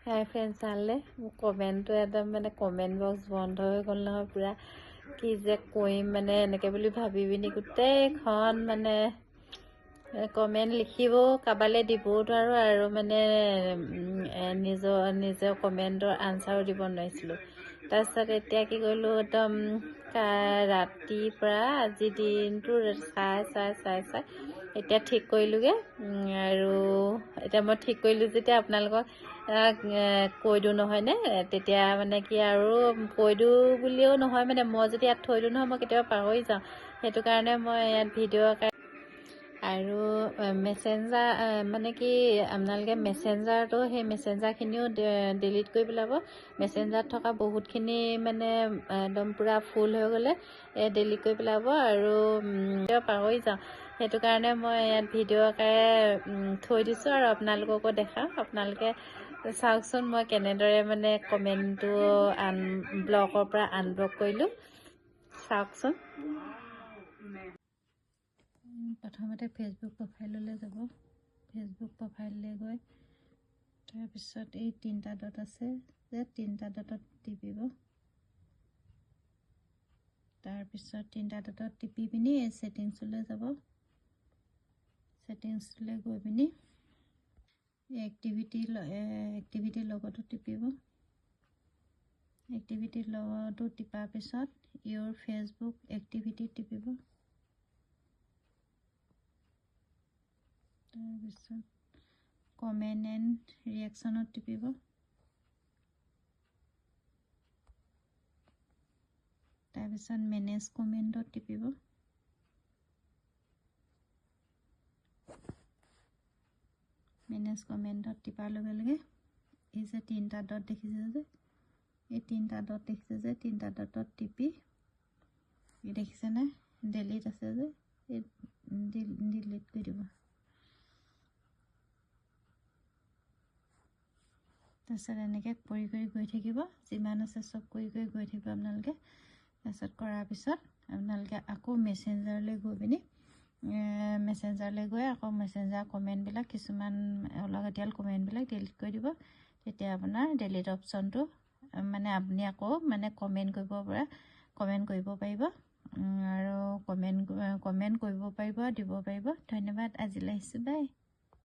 হাই friends চালে মোৰ কমেণ্টটো একদম মানে কমেণ্ট বক্স বন্ধ হৈ গ'ল নহয় পুৰা কি যে কৰিম মানে এনেকৈ বুলি ভাবি পিনি গোটেইখন মানে কমেণ্ট লিখিবও কাৰোবালৈ দিবও নোৱাৰোঁ আৰু মানে নিজৰ কমেণ্টৰ আনচাৰো দিব নোৱাৰিছিলোঁ। তাৰপিছত এতিয়া কি কৰিলোঁ একদম ৰাতিৰ পৰা আজি দিনটো চাই এতিয়া ঠিক কৰিলোঁগৈ আৰু এতিয়া মই ঠিক কৰিলোঁ যেতিয়া আপোনালোকক কৈ দিওঁ নহয়নে তেতিয়া মানে কি আৰু কৈ দিওঁ বুলিও নহয় মানে মই যদি ইয়াত থৈ দিওঁ নহয় মই কেতিয়াবা পাহৰি যাওঁ সেইটো কাৰণে মই ইয়াত ভিডিঅ' আৰু মেছেঞ্জাৰ মানে কি আপোনালোকে মেছেঞ্জাৰটো সেই মেছেঞ্জাৰখিনিও ডিলিট কৰি পেলাব। মেছেঞ্জাৰত থকা বহুতখিনি মানে একদম পূৰা ফুল হৈ গ'লে ডিলিট কৰি পেলাব আৰু পাহৰি যাওঁ সেইটো কাৰণে মই ইয়াত ভিডিঅ' আকাৰে থৈ দিছোঁ আৰু আপোনালোককো দেখাওঁ। আপোনালোকে চাওকচোন মই কেনেদৰে মানে কমেণ্টটো ব্লকৰ পৰা আনব্লক কৰিলোঁ চাওকচোন। প্ৰথমতে ফেচবুক প্ৰফাইললৈ যাব। ফেচবুক প্ৰফাইললৈ গৈ তাৰপিছত এই 3টা ডট আছে যে 3টা ডটত টিপিব। তাৰপিছত 3টা ডটত টিপি পিনি এই ছেটিংছলৈ যাব। ছেটিংছলৈ গৈ পিনি এক্টিভিটিৰ লগতো টিপিব। এক্টিভিটিৰ লগতো টিপাৰ পিছত ইউৰ ফেচবুক এক্টিভিটি টিপিব। তাৰপিছত কমেণ্ট এণ্ড ৰিয়েকশ্যনত টিপিব। তাৰপিছত মেনেজ কমেণ্টত টিপিব। মেনেজ কমেণ্টত টিপাৰ লগে লগে এই যে 3টা ডট দেখিছে যে এই 3টা ডট দেখিছে যে 3টা ডটত টিপি এই দেখিছেনে ডিলিট আছে যে এই ডিলিট কৰি দিব। তাৰপিছত এনেকৈ কৰি গৈ থাকিব। যিমান আছে চব কৰি গৈ থাকিব আপোনালোকে। তাৰপিছত কৰাৰ পিছত আপোনালোকে আকৌ মেছেঞ্জাৰলৈ গৈ পিনি মেছেঞ্জাৰলৈ গৈ আকৌ মেছেঞ্জাৰ কমেণ্টবিলাক কিছুমান অলাগতিয়াল কমেণ্টবিলাক ডিলিট কৰি দিব। তেতিয়া আপোনাৰ ডিলিট অপশ্যনটো মানে আপুনি আকৌ মানে কমেণ্ট কৰিব পাৰিব আৰু কমেণ্ট কৰিব পাৰিব দিব পাৰিব। ধন্যবাদ। আজিলৈ আহিছোঁ, বাই।